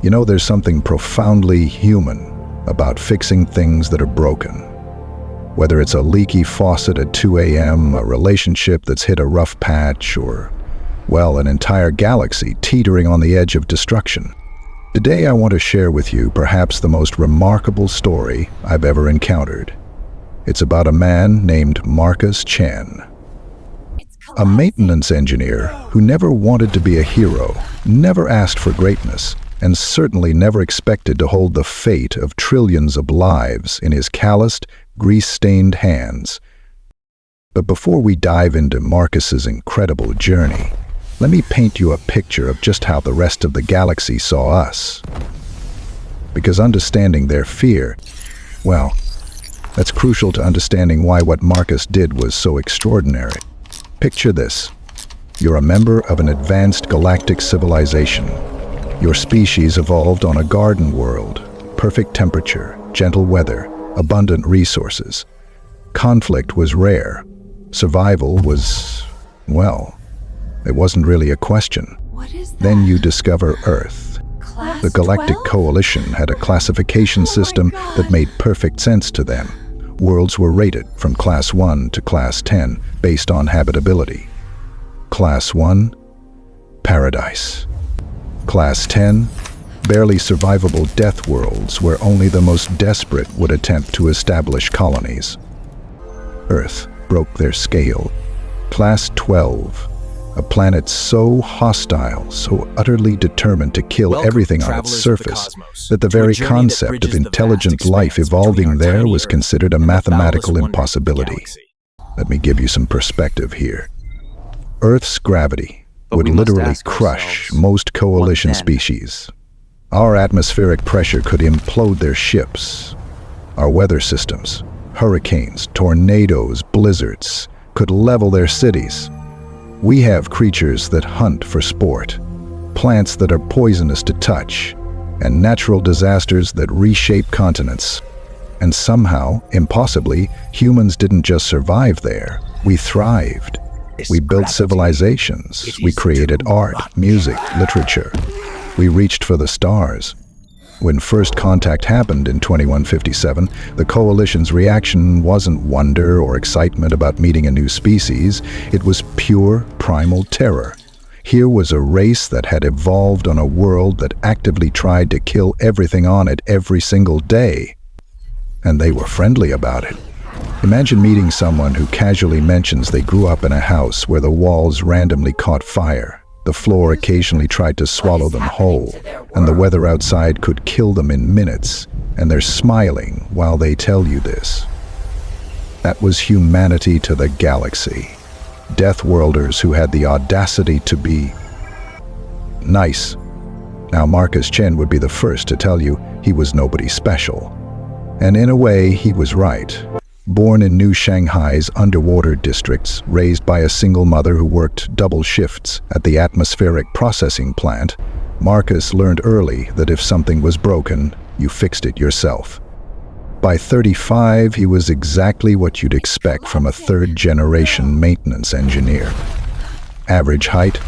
You know, there's something profoundly human about fixing things that are broken. Whether it's a leaky faucet at 2 a.m., a relationship that's hit a rough patch, or, well, an entire galaxy teetering on the edge of destruction. Today I want to share with you perhaps the most remarkable story I've ever encountered. It's about a man named Marcus Chen, a maintenance engineer who never wanted to be a hero, never asked for greatness, and certainly never expected to hold the fate of trillions of lives in his calloused, grease-stained hands. But before we dive into Marcus's incredible journey, let me paint you a picture of just how the rest of the galaxy saw us. Because understanding their fear, well, that's crucial to understanding why what Marcus did was so extraordinary. Picture this. You're a member of an advanced galactic civilization. Your species evolved on a garden world, perfect temperature, gentle weather, abundant resources. Conflict was rare. Survival was, well, it wasn't really a question. What is that? Then you discover Earth. Class The Galactic 12? Coalition had a classification system that made perfect sense to them. Worlds were rated from Class 1 to Class 10 based on habitability. Class 1, paradise. Class 10, barely survivable death worlds where only the most desperate would attempt to establish colonies. Earth broke their scale. Class 12, a planet so hostile, so utterly determined to kill everything on its surface, that the very concept of intelligent life evolving there was considered a mathematical impossibility. Let me give you some perspective here. Earth's gravity would literally crush most coalition species. Our atmospheric pressure could implode their ships. Our weather systems, hurricanes, tornadoes, blizzards, could level their cities. We have creatures that hunt for sport, plants that are poisonous to touch, and natural disasters that reshape continents. And somehow, impossibly, humans didn't just survive there, we thrived. We built civilizations, we created art, music, literature. We reached for the stars. When first contact happened in 2157, the Coalition's reaction wasn't wonder or excitement about meeting a new species. It was pure, primal terror. Here was a race that had evolved on a world that actively tried to kill everything on it every single day. And they were friendly about it. Imagine meeting someone who casually mentions they grew up in a house where the walls randomly caught fire, the floor occasionally tried to swallow them whole, and the weather outside could kill them in minutes, and they're smiling while they tell you this. That was humanity to the galaxy. Deathworlders who had the audacity to be nice. Now Marcus Chen would be the first to tell you he was nobody special. And in a way, he was right. Born in New Shanghai's underwater districts, raised by a single mother who worked double shifts at the atmospheric processing plant, Marcus learned early that if something was broken, you fixed it yourself. By 35, he was exactly what you'd expect from a third-generation maintenance engineer. Average height,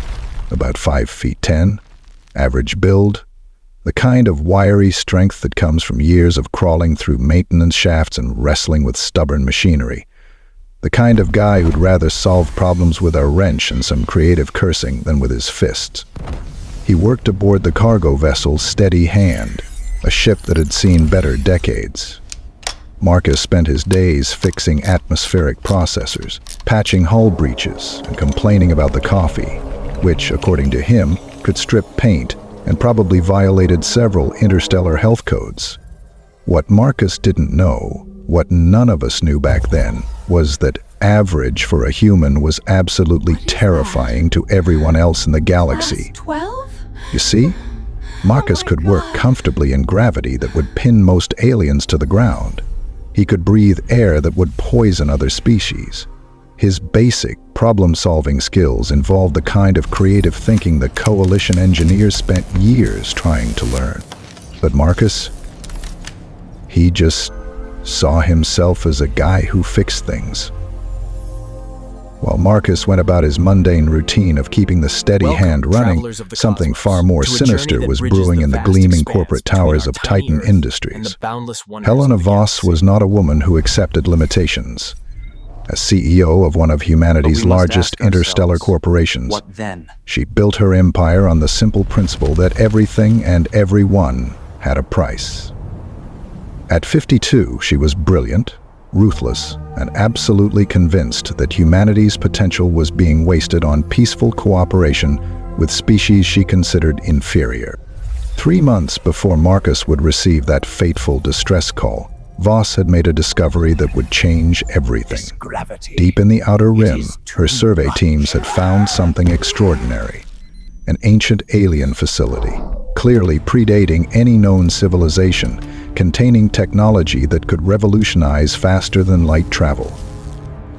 about 5 feet 10. Average build, the kind of wiry strength that comes from years of crawling through maintenance shafts and wrestling with stubborn machinery. The kind of guy who'd rather solve problems with a wrench and some creative cursing than with his fists. He worked aboard the cargo vessel Steady Hand, a ship that had seen better decades. Marcus spent his days fixing atmospheric processors, patching hull breaches, and complaining about the coffee, which, according to him, could strip paint and probably violated several interstellar health codes. What Marcus didn't know, what none of us knew back then, was that average for a human was absolutely terrifying to everyone else in the galaxy. Class 12? You see, Marcus could work comfortably in gravity that would pin most aliens to the ground. He could breathe air that would poison other species. His basic problem-solving skills involved the kind of creative thinking the Coalition engineers spent years trying to learn. But Marcus, he just saw himself as a guy who fixed things. While Marcus went about his mundane routine of keeping the steady hand running, something far more sinister was brewing in the gleaming corporate towers of Titan Industries. Helena Voss was not a woman who accepted limitations. As CEO of one of humanity's largest interstellar corporations, she built her empire on the simple principle that everything and everyone had a price. At 52, she was brilliant, ruthless, and absolutely convinced that humanity's potential was being wasted on peaceful cooperation with species she considered inferior. 3 months before Marcus would receive that fateful distress call, Voss had made a discovery that would change everything. Deep in the outer rim, her survey teams had found something extraordinary. An ancient alien facility, clearly predating any known civilization, containing technology that could revolutionize faster than light travel.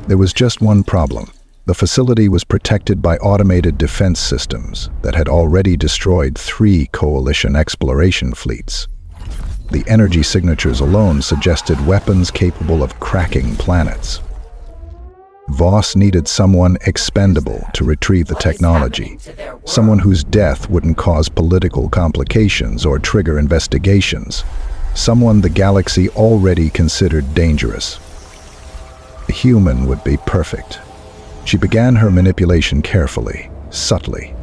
There was just one problem. The facility was protected by automated defense systems that had already destroyed 3 coalition exploration fleets. The energy signatures alone suggested weapons capable of cracking planets. Voss needed someone expendable to retrieve the technology, someone whose death wouldn't cause political complications or trigger investigations, someone the galaxy already considered dangerous. A human would be perfect. She began her manipulation carefully, subtly.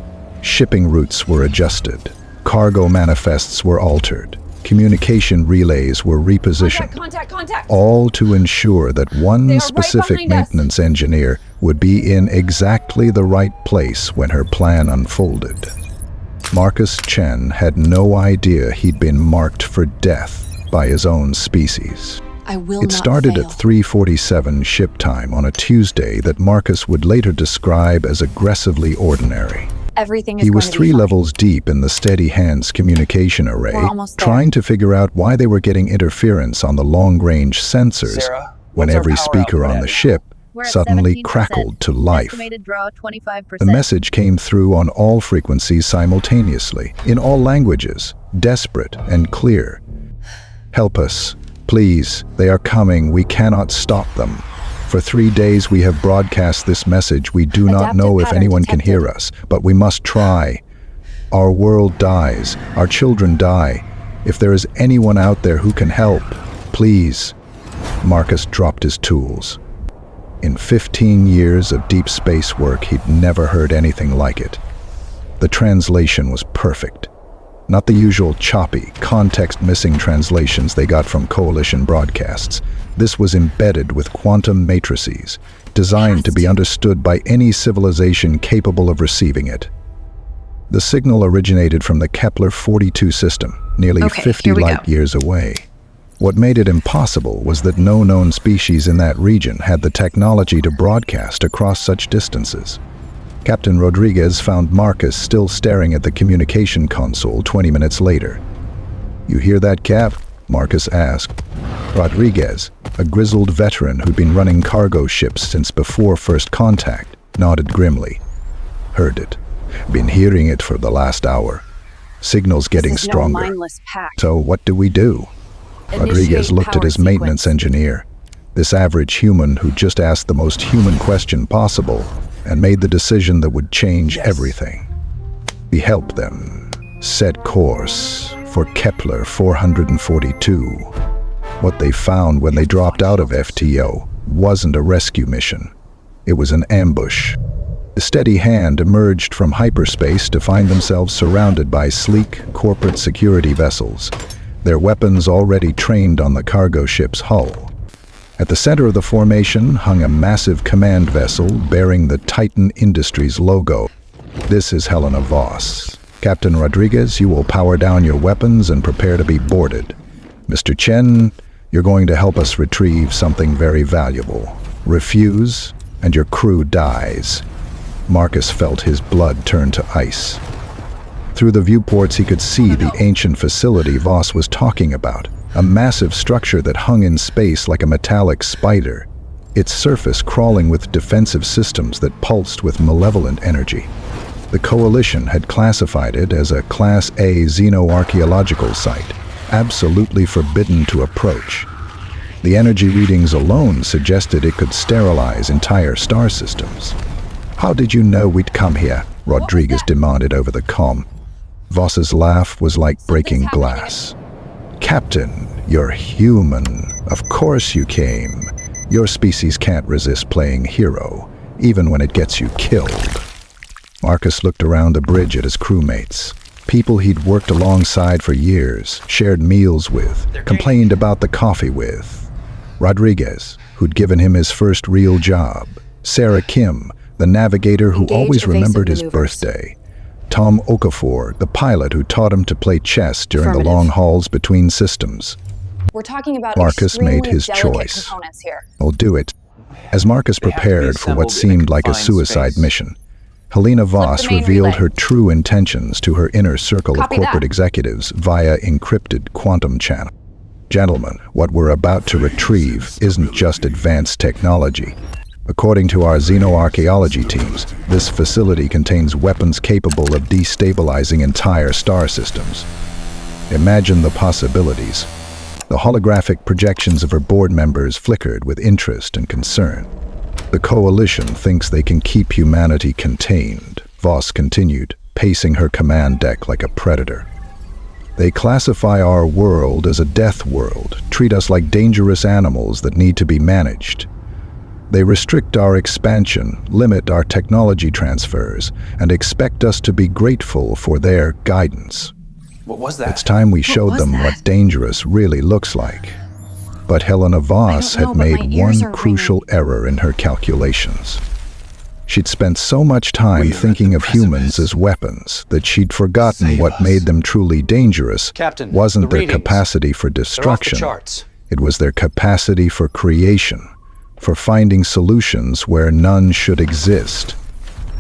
Shipping routes were adjusted, cargo manifests were altered, communication relays were repositioned, all to ensure that one specific maintenance engineer would be in exactly the right place when her plan unfolded. Marcus Chen had no idea he'd been marked for death by his own species. It started at 3:47 ship time on a Tuesday that Marcus would later describe as aggressively ordinary. He was 3 levels deep in the Steady Hands communication array, trying to figure out why they were getting interference on the long-range sensors when every speaker on the ship suddenly crackled to life. The message came through on all frequencies simultaneously, in all languages, desperate and clear. "Help us. Please, they are coming. We cannot stop them. For 3 days we have broadcast this message. We do not know if anyone can hear us, but we must try. Our world dies. Our children die. If there is anyone out there who can help, please." Marcus dropped his tools. In 15 years of deep space work, he'd never heard anything like it. The translation was perfect. Not the usual choppy, context-missing translations they got from coalition broadcasts. This was embedded with quantum matrices, designed to be understood by any civilization capable of receiving it. The signal originated from the Kepler-42 system, nearly 50 light-years away. What made it impossible was that no known species in that region had the technology to broadcast across such distances. Captain Rodriguez found Marcus still staring at the communication console 20 minutes later. "You hear that, Cap?" Marcus asked. Rodriguez, a grizzled veteran who'd been running cargo ships since before first contact, nodded grimly. "Heard it. Been hearing it for the last hour. Signal's getting stronger. So what do we do?" Rodriguez looked at his maintenance engineer, this average human who just asked the most human question possible and made the decision that would change everything. We helped them set course for Kepler 442. What they found when they dropped out of FTO wasn't a rescue mission. It was an ambush. The Steady Hand emerged from hyperspace to find themselves surrounded by sleek corporate security vessels, their weapons already trained on the cargo ship's hull. At the center of the formation hung a massive command vessel bearing the Titan Industries logo. "This is Helena Voss. Captain Rodriguez, you will power down your weapons and prepare to be boarded. Mr. Chen, you're going to help us retrieve something very valuable. Refuse, and your crew dies." Marcus felt his blood turn to ice. Through the viewports he could see the ancient facility Voss was talking about. A massive structure that hung in space like a metallic spider, its surface crawling with defensive systems that pulsed with malevolent energy. The Coalition had classified it as a Class A xenoarchaeological site, absolutely forbidden to approach. The energy readings alone suggested it could sterilize entire star systems. "How did you know we'd come here?" Rodriguez demanded over the comm. Voss's laugh was like breaking glass. "Captain, you're human. Of course you came. Your species can't resist playing hero, even when it gets you killed." Marcus looked around the bridge at his crewmates. People he'd worked alongside for years, shared meals with, complained about the coffee with. Rodriguez, who'd given him his first real job. Sarah Kim, the navigator who always remembered his birthday. Tom Okafor, the pilot who taught him to play chess during the long hauls between systems. We're talking about Marcus made his choice. I'll do it. As Marcus prepared for what seemed like a suicide mission, Helena Voss revealed her true intentions to her inner circle of corporate executives via encrypted quantum channel. "Gentlemen, what we're about to retrieve isn't just advanced technology. According to our xenoarchaeology teams, this facility contains weapons capable of destabilizing entire star systems. Imagine the possibilities." The holographic projections of her board members flickered with interest and concern. "The Coalition thinks they can keep humanity contained," Voss continued, pacing her command deck like a predator. "They classify our world as a death world, treat us like dangerous animals that need to be managed. They restrict our expansion, limit our technology transfers, and expect us to be grateful for their guidance. What was that? It's time we showed them what dangerous really looks like." But Helena Voss had made one crucial error in her calculations. She'd spent so much time thinking of humans as weapons that she'd forgotten what made them truly dangerous wasn't their capacity for destruction. It was their capacity for creation, for finding solutions where none should exist.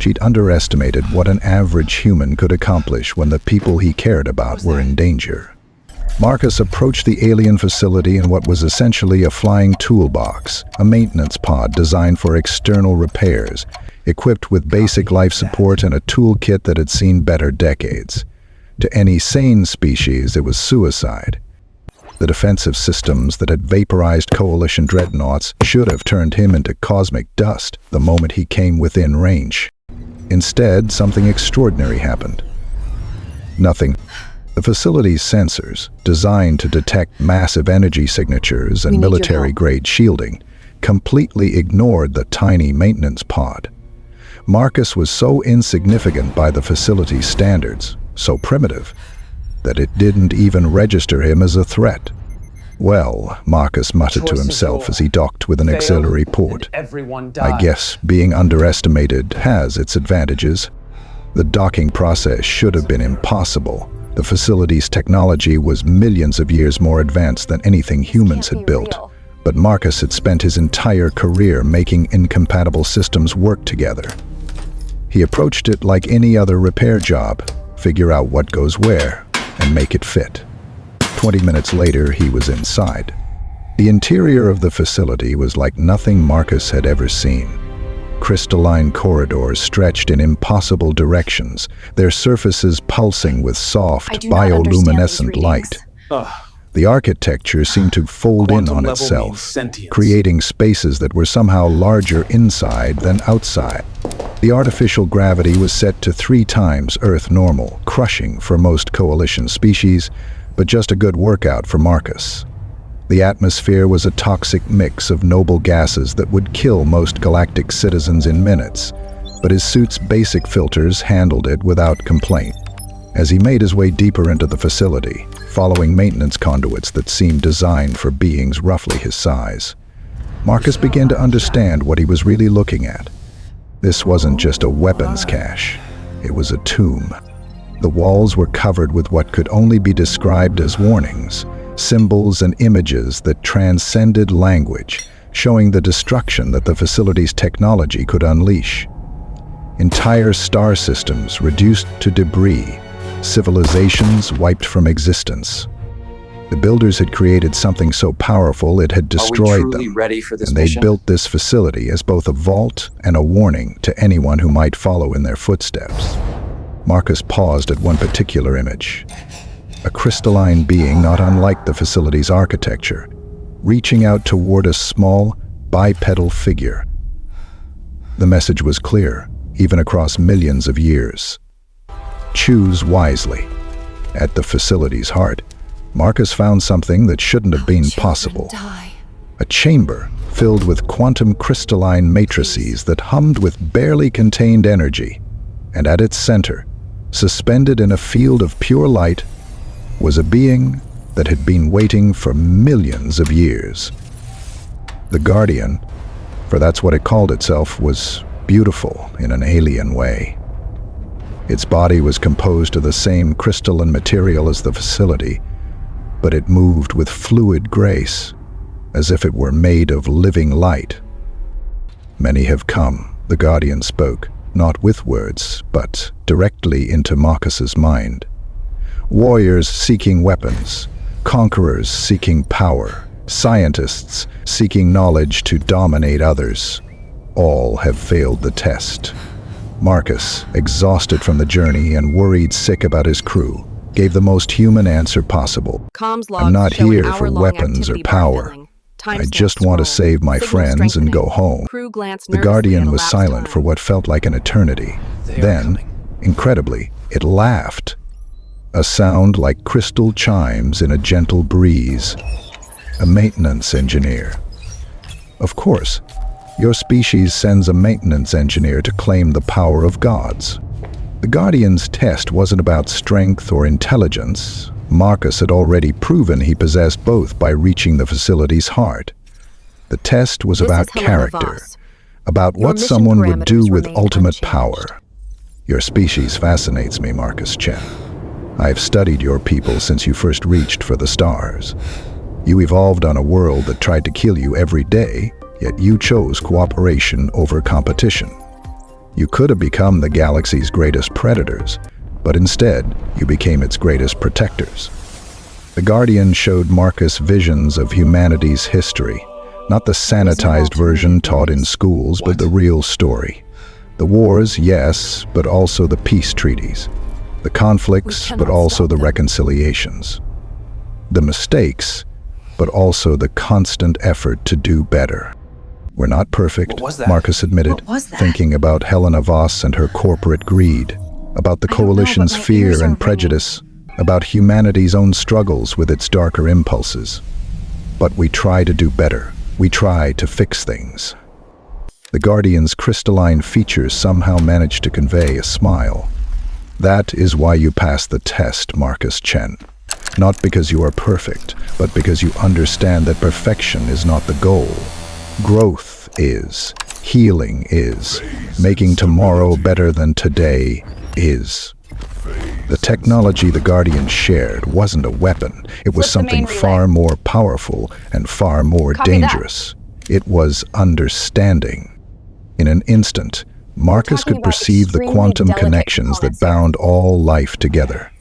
She'd underestimated what an average human could accomplish when the people he cared about were in danger. Marcus approached the alien facility in what was essentially a flying toolbox, a maintenance pod designed for external repairs, equipped with basic life support and a toolkit that had seen better decades. To any sane species, it was suicide. The defensive systems that had vaporized Coalition dreadnoughts should have turned him into cosmic dust the moment he came within range. Instead, something extraordinary happened. Nothing. The facility's sensors, designed to detect massive energy signatures and military-grade shielding, completely ignored the tiny maintenance pod. Marcus was so insignificant by the facility's standards, so primitive, that it didn't even register him as a threat. "Well," Marcus muttered to himself as he docked with an auxiliary port, "I guess being underestimated has its advantages." The docking process should have been impossible. The facility's technology was millions of years more advanced than anything humans had built. But Marcus had spent his entire career making incompatible systems work together. He approached it like any other repair job: figure out what goes where and make it fit. 20 minutes later, he was inside. The interior of the facility was like nothing Marcus had ever seen. Crystalline corridors stretched in impossible directions, their surfaces pulsing with soft, bioluminescent light. The architecture seemed to fold in on itself, creating spaces that were somehow larger inside than outside. The artificial gravity was set to 3 times Earth normal, crushing for most Coalition species, but just a good workout for Marcus. The atmosphere was a toxic mix of noble gases that would kill most galactic citizens in minutes, but his suit's basic filters handled it without complaint. As he made his way deeper into the facility, following maintenance conduits that seemed designed for beings roughly his size, Marcus began to understand what he was really looking at. This wasn't just a weapons cache, it was a tomb. The walls were covered with what could only be described as warnings, symbols and images that transcended language, showing the destruction that the facility's technology could unleash. Entire star systems reduced to debris, civilizations wiped from existence. The builders had created something so powerful it had destroyed them, and they built this facility as both a vault and a warning to anyone who might follow in their footsteps. Marcus paused at one particular image. A crystalline being not unlike the facility's architecture. reaching out toward a small, bipedal figure. The message was clear, even across millions of years. Choose wisely. At the facility's heart, Marcus found something that shouldn't have been possible. A chamber filled with quantum crystalline matrices that hummed with barely contained energy, and at its center, suspended in a field of pure light, was a being that had been waiting for millions of years. The Guardian, for that's what it called itself, was beautiful in an alien way. Its body was composed of the same crystalline material as the facility, but it moved with fluid grace, as if it were made of living light. Many have come, the Guardian spoke, not with words, but directly into Marcus's mind. Warriors seeking weapons, conquerors seeking power, scientists seeking knowledge to dominate others. All have failed the test. Marcus, exhausted from the journey and worried sick about his crew, gave the most human answer possible. I'm not here for weapons or power. I just want to save my friends and go home. The Guardian was silent for what felt like an eternity. Then, incredibly, it laughed. A sound like crystal chimes in a gentle breeze. A maintenance engineer. Of course, your species sends a maintenance engineer to claim the power of gods. The Guardian's test wasn't about strength or intelligence. Marcus had already proven he possessed both by reaching the facility's heart. The test was about character, about what someone would do with ultimate power. Your species fascinates me, Marcus Chen. I've studied your people since you first reached for the stars. You evolved on a world that tried to kill you every day, yet you chose cooperation over competition. You could have become the galaxy's greatest predators, but instead, you became its greatest protectors. The Guardian showed Marcus visions of humanity's history, not the sanitized version taught in schools, but the real story. The wars, yes, but also the peace treaties. The conflicts, but also the reconciliations. The mistakes, but also the constant effort to do better. We're not perfect, Marcus admitted, thinking about Helena Voss and her corporate greed, about the Coalition's fear and prejudice, about humanity's own struggles with its darker impulses. But we try to do better. We try to fix things. The Guardian's crystalline features somehow managed to convey a smile. That is why you passed the test, Marcus Chen. Not because you are perfect, but because you understand that perfection is not the goal. Growth is. Healing is. Making tomorrow better than today is. The technology the Guardian shared wasn't a weapon. It was something far more powerful and far more dangerous. It was understanding. In an instant, Marcus could perceive the quantum connections that bound all life together.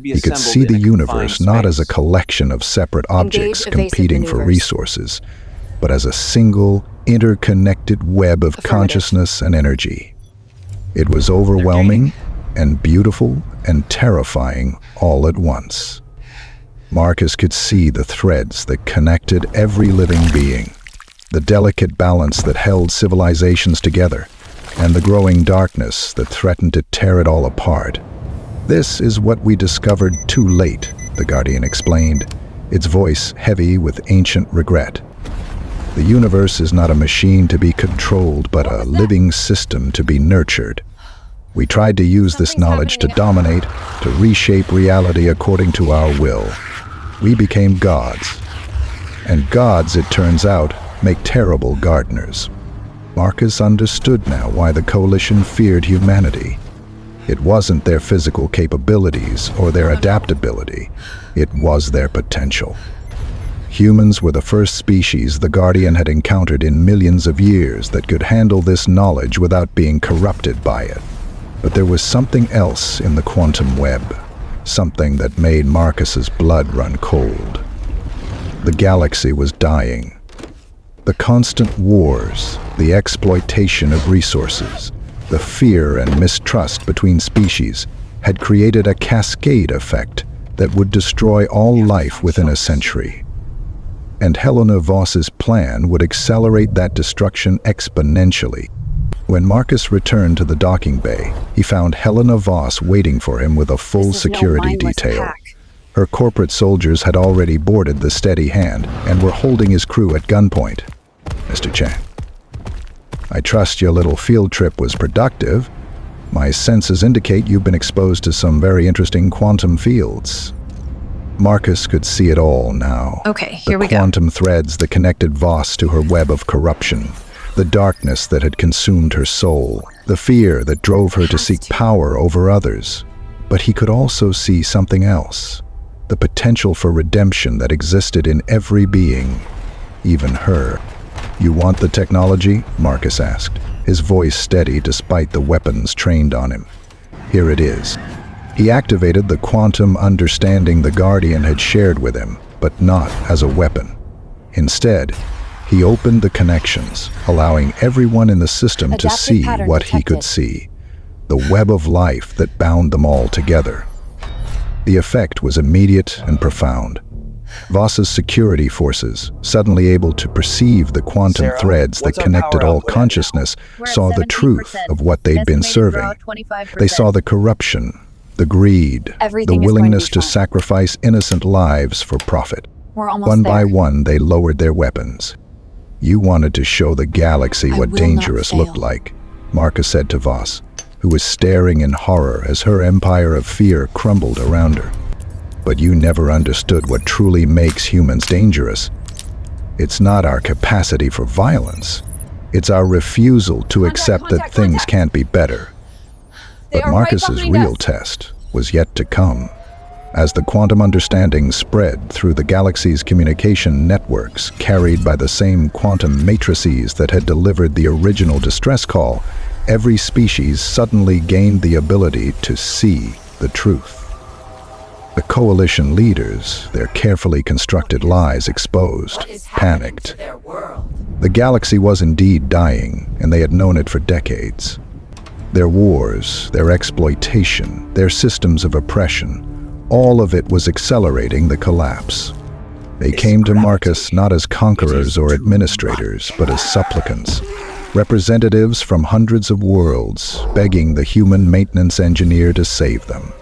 He could see the universe not as a collection of separate objects competing for resources, but as a single, interconnected web of consciousness and energy. It was overwhelming and beautiful and terrifying all at once. Marcus could see the threads that connected every living being, the delicate balance that held civilizations together, and the growing darkness that threatened to tear it all apart. This is what we discovered too late, the Guardian explained, its voice heavy with ancient regret. The universe is not a machine to be controlled, but a living system to be nurtured. We tried to use this knowledge to dominate, to reshape reality according to our will. We became gods. And gods, it turns out, make terrible gardeners. Marcus understood now why the Coalition feared humanity. It wasn't their physical capabilities or their adaptability. It was their potential. Humans were the first species the Guardian had encountered in millions of years that could handle this knowledge without being corrupted by it. But there was something else in the quantum web, something that made Marcus's blood run cold. The galaxy was dying. The constant wars, the exploitation of resources, the fear and mistrust between species had created a cascade effect that would destroy all life within a century. and Helena Voss's plan would accelerate that destruction exponentially. When Marcus returned to the docking bay, he found Helena Voss waiting for him with a full security detail. Her corporate soldiers had already boarded the Steady Hand and were holding his crew at gunpoint. Mr. Chen, I trust your little field trip was productive. My senses indicate you've been exposed to some very interesting quantum fields. Marcus could see it all now. Okay, here we go. The quantum threads that connected Voss to her web of corruption, the darkness that had consumed her soul, the fear that drove her to seek power over others. But he could also see something else, the potential for redemption that existed in every being, even her. You want the technology? Marcus asked, his voice steady despite the weapons trained on him. Here it is. He activated the quantum understanding the Guardian had shared with him, but not as a weapon. Instead, he opened the connections, allowing everyone in the system to see what he could see, the web of life that bound them all together. The effect was immediate and profound. Voss's security forces, suddenly able to perceive the quantum threads that connected all consciousness, saw the truth of what they'd been serving. They saw the corruption, the greed, the willingness to sacrifice innocent lives for profit. One by one, they lowered their weapons. You wanted to show the galaxy what dangerous looked like, Marcus said to Voss, who was staring in horror as her empire of fear crumbled around her. But you never understood what truly makes humans dangerous. It's not our capacity for violence. It's our refusal to accept that things can't be better. But Marcus's real test was yet to come. As the quantum understanding spread through the galaxy's communication networks carried by the same quantum matrices that had delivered the original distress call, every species suddenly gained the ability to see the truth. The coalition leaders, their carefully constructed lies exposed, panicked. The galaxy was indeed dying, and they had known it for decades. Their wars, their exploitation, their systems of oppression, all of it was accelerating the collapse. They came to Marcus not as conquerors or administrators, but as supplicants, representatives from hundreds of worlds, begging the human maintenance engineer to save them.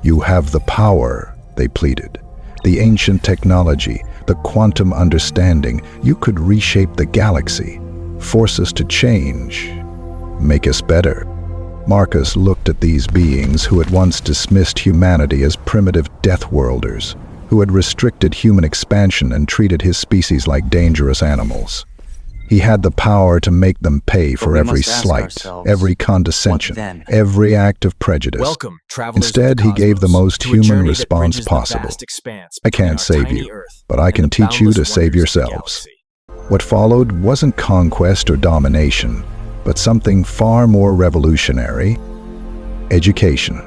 You have the power, they pleaded, the ancient technology, the quantum understanding. You could reshape the galaxy, force us to change, make us better. Marcus looked at these beings who had once dismissed humanity as primitive deathworlders, who had restricted human expansion and treated his species like dangerous animals. He had the power to make them pay for every slight, every condescension, every act of prejudice. Instead, he gave the most human response possible. I can't save you, but I can teach you to save yourselves. What followed wasn't conquest or domination, but something far more revolutionary: education.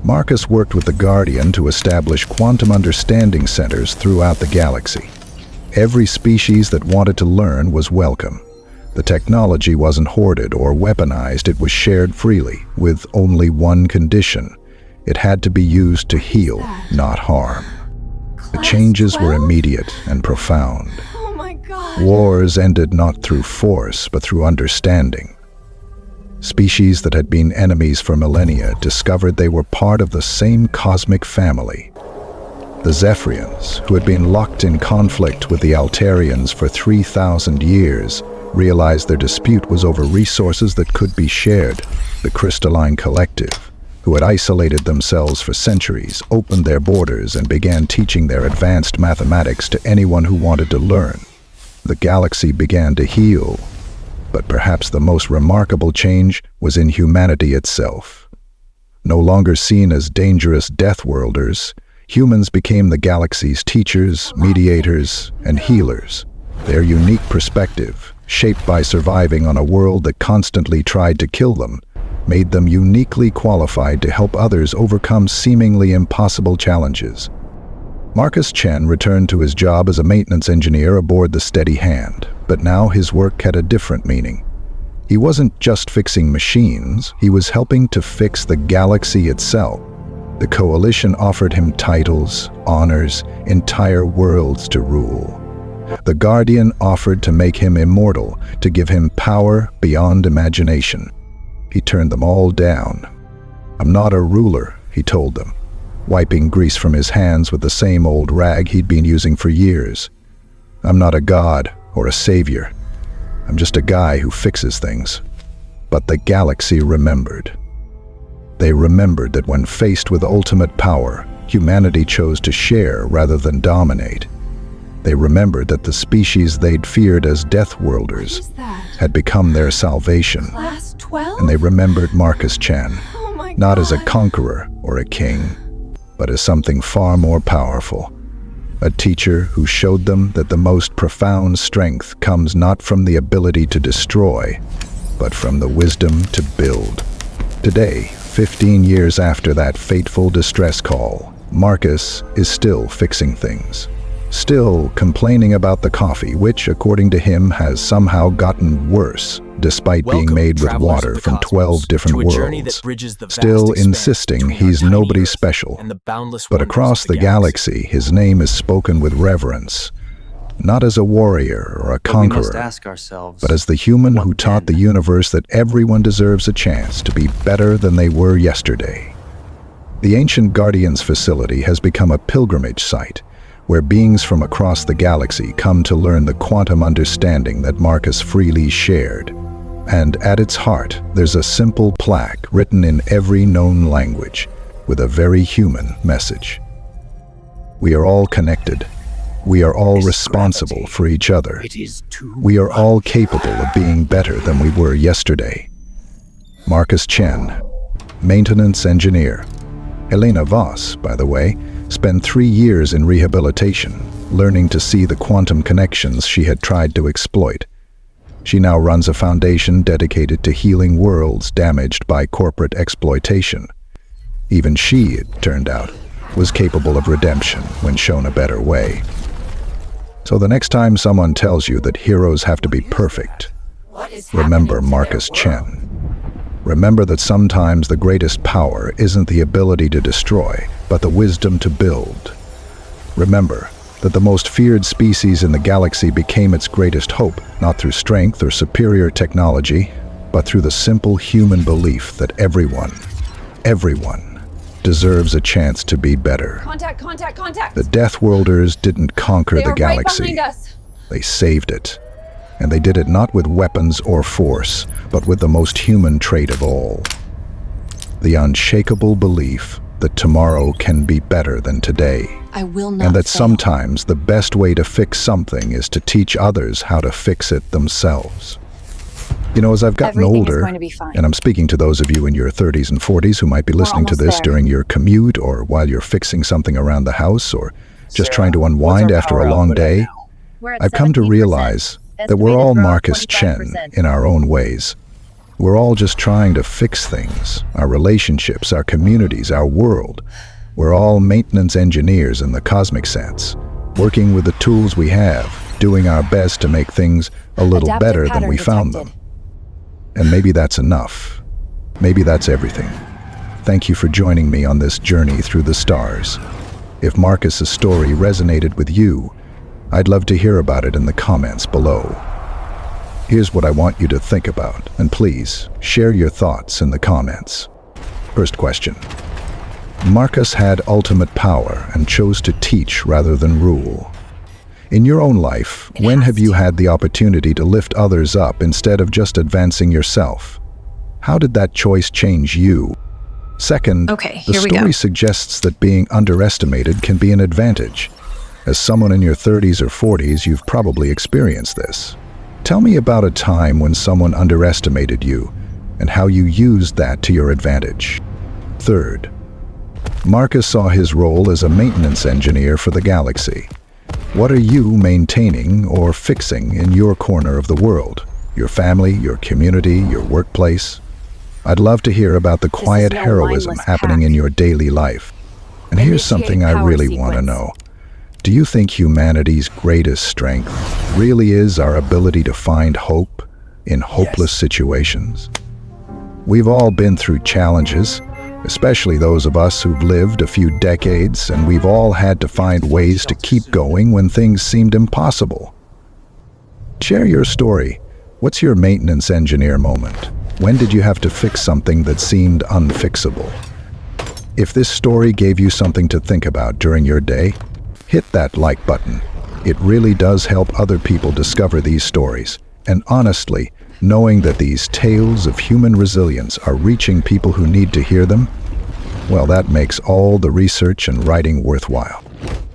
Marcus worked with the Guardian to establish quantum understanding centers throughout the galaxy. Every species that wanted to learn was welcome. The technology wasn't hoarded or weaponized, it was shared freely, with only one condition: it had to be used to heal, not harm. The changes were immediate and profound. Oh my God. Wars ended not through force, but through understanding. Species that had been enemies for millennia discovered they were part of the same cosmic family. The Zephyrians, who had been locked in conflict with the Altarians for 3,000 years, realized their dispute was over resources that could be shared. The Crystalline Collective, who had isolated themselves for centuries, opened their borders and began teaching their advanced mathematics to anyone who wanted to learn. The galaxy began to heal, but perhaps the most remarkable change was in humanity itself. No longer seen as dangerous deathworlders, humans became the galaxy's teachers, mediators, and healers. Their unique perspective, shaped by surviving on a world that constantly tried to kill them, made them uniquely qualified to help others overcome seemingly impossible challenges. Marcus Chen returned to his job as a maintenance engineer aboard the Steady Hand, but now his work had a different meaning. He wasn't just fixing machines, he was helping to fix the galaxy itself. The coalition offered him titles, honors, entire worlds to rule. The Guardian offered to make him immortal, to give him power beyond imagination. He turned them all down. "I'm not a ruler," he told them, wiping grease from his hands with the same old rag he'd been using for years. "I'm not a god or a savior. I'm just a guy who fixes things." But the galaxy remembered. They remembered that when faced with ultimate power, humanity chose to share rather than dominate. They remembered that the species they'd feared as Deathworlders had become their salvation. Class-12? And they remembered Marcus Chen, Oh my God. not as a conqueror or a king, but as something far more powerful. A teacher who showed them that the most profound strength comes not from the ability to destroy, but from the wisdom to build. Today, 15 years after that fateful distress call, Marcus is still fixing things. Still complaining about the coffee, which, according to him, has somehow gotten worse, despite being made with water from 12 different worlds. Still insisting he's nobody special. But across the galaxy, his name is spoken with reverence, not as a warrior or a conqueror, but as the human who taught the universe that everyone deserves a chance to be better than they were yesterday. The ancient Guardians facility has become a pilgrimage site, where beings from across the galaxy come to learn the quantum understanding that Marcus freely shared. And at its heart, there's a simple plaque written in every known language, with a very human message. We are all connected. We are all responsible for each other. We are all capable of being better than we were yesterday. Marcus Chen, maintenance engineer. Helena Voss, by the way, spent 3 years in rehabilitation, learning to see the quantum connections she had tried to exploit. She now runs a foundation dedicated to healing worlds damaged by corporate exploitation. Even she, it turned out, was capable of redemption when shown a better way. So the next time someone tells you that heroes have to be perfect, remember Marcus Chen. Remember that sometimes the greatest power isn't the ability to destroy, but the wisdom to build. Remember that the most feared species in the galaxy became its greatest hope, not through strength or superior technology, but through the simple human belief that everyone deserves a chance to be better. Contact! The Deathworlders didn't conquer They the are right galaxy. behind us. They saved it. And they did it not with weapons or force, but with the most human trait of all. The unshakable belief that tomorrow can be better than today. I will not And that fail. sometimes the best way to fix something is to teach others how to fix it themselves. You know, as I've gotten Everything is older, going to be fine. and I'm speaking to those of you in your 30s and 40s who might be listening to almost this there. during your commute or while you're fixing something around the house or just trying to unwind after a long day, We're at I've come to 17%. realize that we're all Marcus Chen 25%. in our own ways. We're all just trying to fix things, our relationships, our communities, our world. We're all maintenance engineers in the cosmic sense, working with the tools we have, doing our best to make things a little Adaptive better than pattern we found them. detected. And maybe that's enough. Maybe that's everything. Thank you for joining me on this journey through the stars. If Marcus's story resonated with you, I'd love to hear about it in the comments below. Here's what I want you to think about, and please share your thoughts in the comments. First question. Marcus had ultimate power and chose to teach rather than rule. In your own life, when have you had the opportunity to lift others up instead of just advancing yourself? How did that choice change you? Second, Okay, the here we go. story suggests that being underestimated can be an advantage. As someone in your 30s or 40s, you've probably experienced this. Tell me about a time when someone underestimated you and how you used that to your advantage. Third, Marcus saw his role as a maintenance engineer for the galaxy. What are you maintaining or fixing in your corner of the world? Your family, your community, your workplace? I'd love to hear about the quiet no heroism mindless happening in pack. your daily life. And here's something I power really want to sequence. know. Do you think humanity's greatest strength really is our ability to find hope in hopeless situations? We've all been through challenges, especially those of us who've lived a few decades, and we've all had to find ways to keep going when things seemed impossible. Share your story. What's your maintenance engineer moment? When did you have to fix something that seemed unfixable? If this story gave you something to think about during your day, hit that like button. It really does help other people discover these stories. And honestly, knowing that these tales of human resilience are reaching people who need to hear them, well, that makes all the research and writing worthwhile.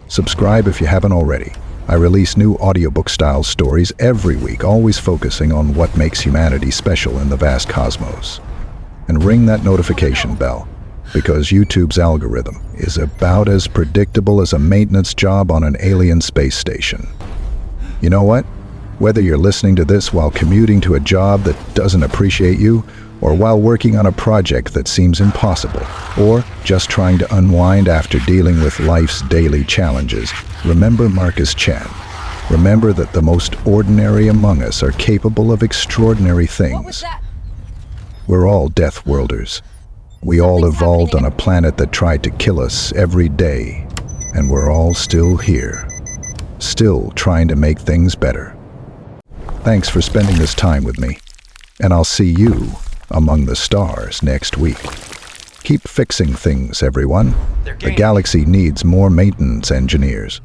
Subscribe if you haven't already. I release new audiobook-style stories every week, always focusing on what makes humanity special in the vast cosmos. And ring that notification bell, because YouTube's algorithm is about as predictable as a maintenance job on an alien space station. You know what? Whether you're listening to this while commuting to a job that doesn't appreciate you, or while working on a project that seems impossible, or just trying to unwind after dealing with life's daily challenges, remember Marcus Chen. Remember that the most ordinary among us are capable of extraordinary things. We're all Deathworlders. We all evolved on a planet that tried to kill us every day, and we're all still here, still trying to make things better. Thanks for spending this time with me, and I'll see you among the stars next week. Keep fixing things, everyone. The galaxy needs more maintenance engineers.